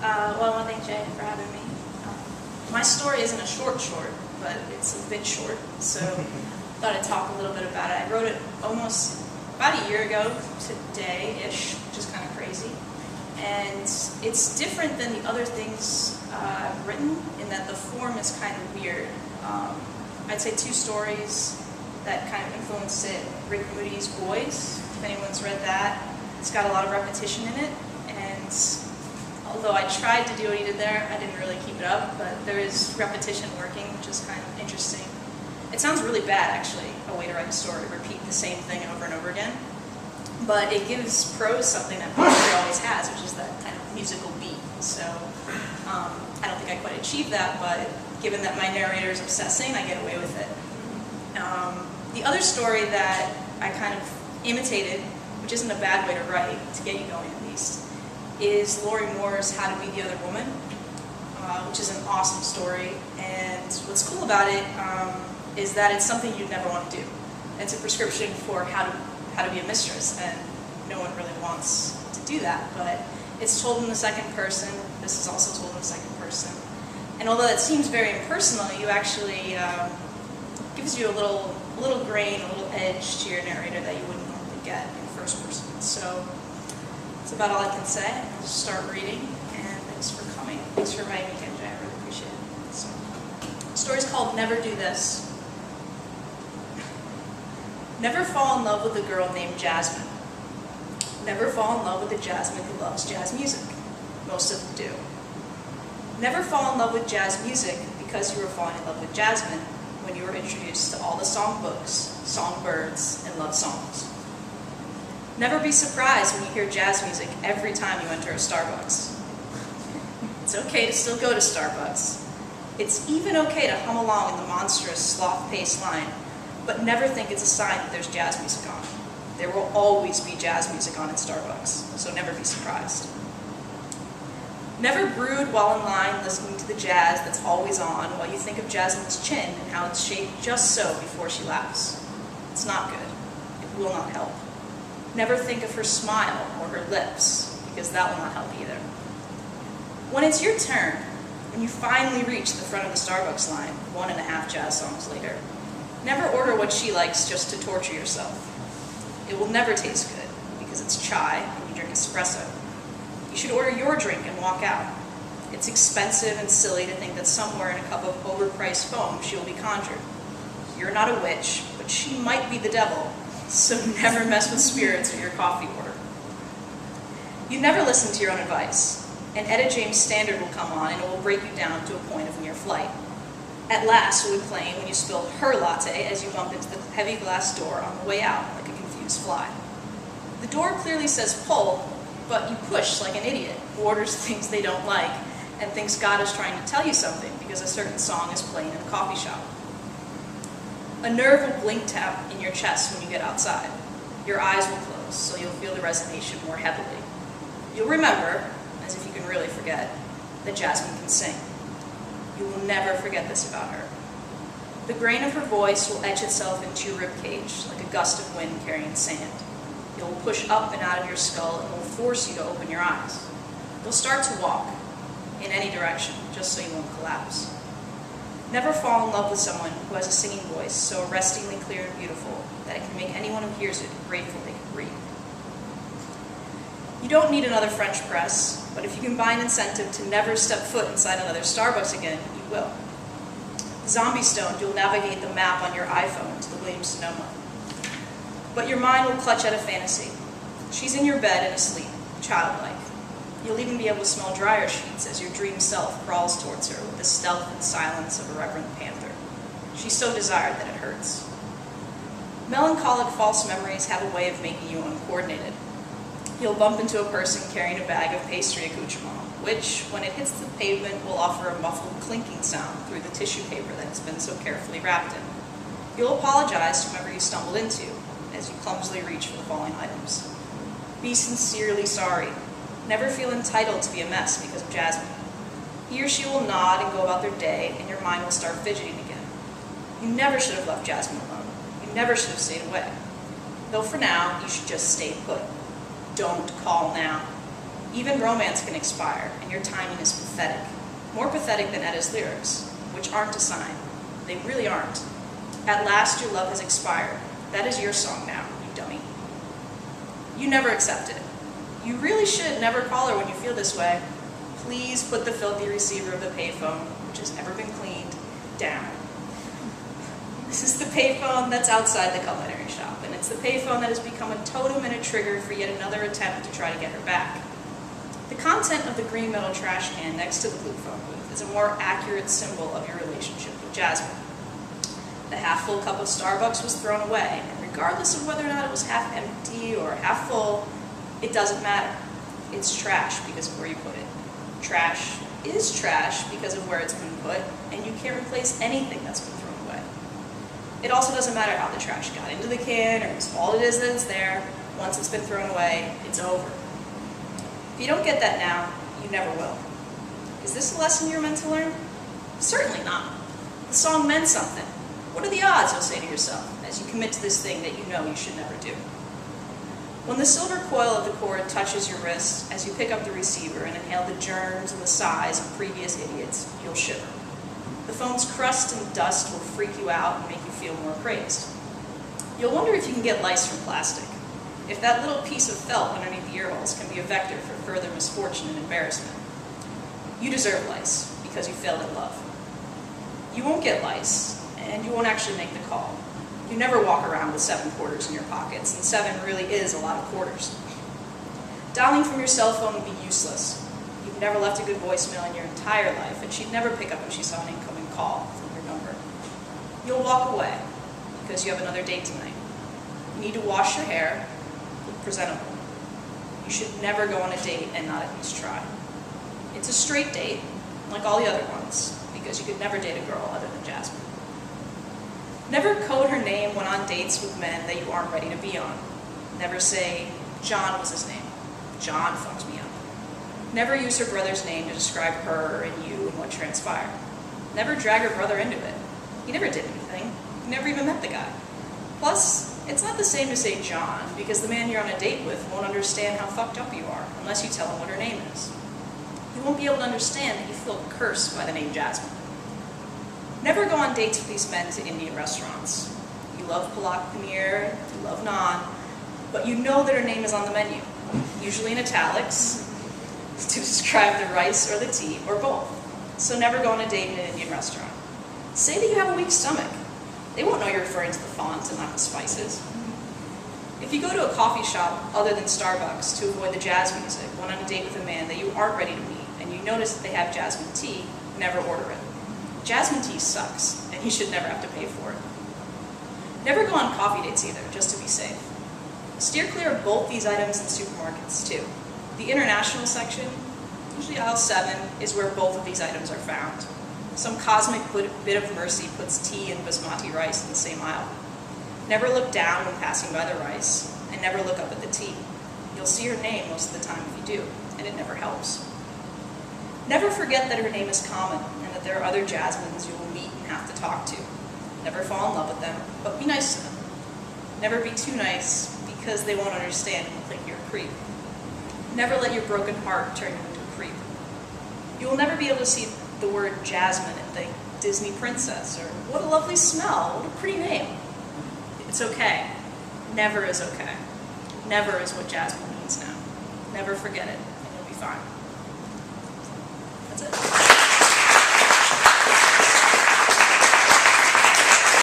Well, I want to thank Jay for having me. My story isn't a short, but it's a bit short, so I thought I'd talk a little bit about it. I wrote it almost about a year ago today-ish, which is kind of crazy. And it's different than the other things I've written in that the form is kind of weird. I'd say two stories that kind of influenced it. Rick Moody's Boys, if anyone's read that. It's got a lot of repetition in it, and although I tried to do what he did there, I didn't really keep it up, but there is repetition working, which is kind of interesting. It sounds really bad, actually, a way to write a story, repeat the same thing over and over again. But it gives prose something that poetry always has, which is that kind of musical beat. So I don't think I quite achieved that, but given that my narrator is obsessing, I get away with it. The other story that I kind of imitated, which isn't a bad way to write, to get you going at least, is Lori Moore's How to Be the Other Woman, which is an awesome story. And what's cool about it is that it's something you'd never want to do. It's a prescription for how to be a mistress, and no one really wants to do that, but it's told in the second person. This is also told in the second person. And although that seems very impersonal, you actually gives you a little grain, a little edge to your narrator that you wouldn't normally get in first person. So that's about all I can say. I'll just start reading, and thanks for coming. Thanks for inviting me again, Jay. I really appreciate it. So, the story's called Never Do This. Never fall in love with a girl named Jasmine. Never fall in love with a Jasmine who loves jazz music. Most of them do. Never fall in love with jazz music because you were falling in love with Jasmine when you were introduced to all the songbooks, songbirds, and love songs. Never be surprised when you hear jazz music every time you enter a Starbucks. It's okay to still go to Starbucks. It's even okay to hum along in the monstrous, sloth-paced line, but never think it's a sign that there's jazz music on. There will always be jazz music on at Starbucks, so never be surprised. Never brood while in line listening to the jazz that's always on while you think of Jasmine's chin and how it's shaped just so before she laughs. It's not good. It will not help. Never think of her smile or her lips, because that will not help either. When it's your turn, when you finally reach the front of the Starbucks line, 1.5 jazz songs later, never order what she likes just to torture yourself. It will never taste good, because it's chai and you drink espresso. You should order your drink and walk out. It's expensive and silly to think that somewhere in a cup of overpriced foam she will be conjured. You're not a witch, but she might be the devil, so never mess with spirits with your coffee order. You never listen to your own advice. An Etta James standard will come on and it will break you down to a point of near flight. At last, it would plane when you spill her latte as you bump into the heavy glass door on the way out like a confused fly. The door clearly says pull, but you push like an idiot who orders things they don't like and thinks God is trying to tell you something because a certain song is playing in a coffee shop. A nerve will blink tap in your chest when you get outside. Your eyes will close, so you'll feel the resignation more heavily. You'll remember, as if you can really forget, that Jasmine can sing. You will never forget this about her. The grain of her voice will etch itself into your ribcage like a gust of wind carrying sand. It will push up and out of your skull and will force you to open your eyes. You'll start to walk in any direction, just so you won't collapse. Never fall in love with someone who has a singing voice so arrestingly clear and beautiful that it can make anyone who hears it grateful they can breathe. You don't need another French press, but if you can buy an incentive to never step foot inside another Starbucks again, you will. Zombie stoned, you'll navigate the map on your iPhone to the Williams-Sonoma. But your mind will clutch at a fantasy. She's in your bed and asleep, childlike. You'll even be able to smell dryer sheets as your dream self crawls towards her with the stealth and silence of a reverent panther. She's so desired that it hurts. Melancholic false memories have a way of making you uncoordinated. You'll bump into a person carrying a bag of pastry accoutrement, which, when it hits the pavement, will offer a muffled clinking sound through the tissue paper that it's been so carefully wrapped in. You'll apologize to whomever you stumbled into as you clumsily reach for the falling items. Be sincerely sorry. Never feel entitled to be a mess because of Jasmine. He or she will nod and go about their day, and your mind will start fidgeting again. You never should have left Jasmine alone. You never should have stayed away. Though for now, you should just stay put. Don't call now. Even romance can expire, and your timing is pathetic. More pathetic than Etta's lyrics, which aren't a sign. They really aren't. At last, your love has expired. That is your song now, you dummy. You never accepted it. You really should never call her when you feel this way. Please put the filthy receiver of the payphone, which has never been cleaned, down. This is the payphone that's outside the culinary shop, and it's the payphone that has become a totem and a trigger for yet another attempt to try to get her back. The content of the green metal trash can next to the blue phone booth is a more accurate symbol of your relationship with Jasmine. The half-full cup of Starbucks was thrown away, and regardless of whether or not it was half empty or half full, it doesn't matter. It's trash because of where you put it. Trash is trash because of where it's been put, and you can't replace anything that's been thrown away. It also doesn't matter how the trash got into the can or whose fault it is that it's there. Once it's been thrown away, it's over. If you don't get that now, you never will. Is this a lesson you're meant to learn? Certainly not. The song meant something. What are the odds, you'll say to yourself, as you commit to this thing that you know you should never do? When the silver coil of the cord touches your wrist as you pick up the receiver and inhale the germs and the sighs of previous idiots, you'll shiver. The phone's crust and dust will freak you out and make you feel more crazed. You'll wonder if you can get lice from plastic, if that little piece of felt underneath the ear holes can be a vector for further misfortune and embarrassment. You deserve lice because you failed at love. You won't get lice, and you won't actually make the call. You never walk around with 7 quarters in your pockets, and 7 really is a lot of quarters. Dialing from your cell phone would be useless. You've never left a good voicemail in your entire life, and she'd never pick up if she saw an incoming call from your number. You'll walk away because you have another date tonight. You need to wash your hair, look presentable. You should never go on a date and not at least try. It's a straight date, like all the other ones, because you could never date a girl other than Jasmine. Never code her name when on dates with men that you aren't ready to be on. Never say, John was his name. John fucked me up. Never use her brother's name to describe her and you and what transpired. Never drag her brother into it. He never did anything. You never even met the guy. Plus, it's not the same to say John, because the man you're on a date with won't understand how fucked up you are unless you tell him what her name is. He won't be able to understand that you feel cursed by the name Jasmine. Never go on dates with these men to Indian restaurants. You love palak paneer, you love naan, but you know that her name is on the menu, usually in italics, to describe the rice or the tea, or both. So never go on a date in an Indian restaurant. Say that you have a weak stomach. They won't know you're referring to the font and not the spices. If you go to a coffee shop other than Starbucks to avoid the jazz music, when on a date with a man that you aren't ready to meet, and you notice that they have jasmine tea, never order it. Jasmine tea sucks, and you should never have to pay for it. Never go on coffee dates either, just to be safe. Steer clear of both these items in supermarkets, too. The international section, usually aisle 7, is where both of these items are found. Some cosmic bit of mercy puts tea and basmati rice in the same aisle. Never look down when passing by the rice, and never look up at the tea. You'll see her name most of the time if you do, and it never helps. Never forget that her name is common, and that there are other Jasmines you will meet and have to talk to. Never fall in love with them, but be nice to them. Never be too nice, because they won't understand and will think you're a creep. Never let your broken heart turn you into a creep. You will never be able to see the word Jasmine and think Disney princess, or what a lovely smell, what a pretty name. It's okay. Never is okay. Never is what Jasmine means now. Never forget it, and you'll be fine.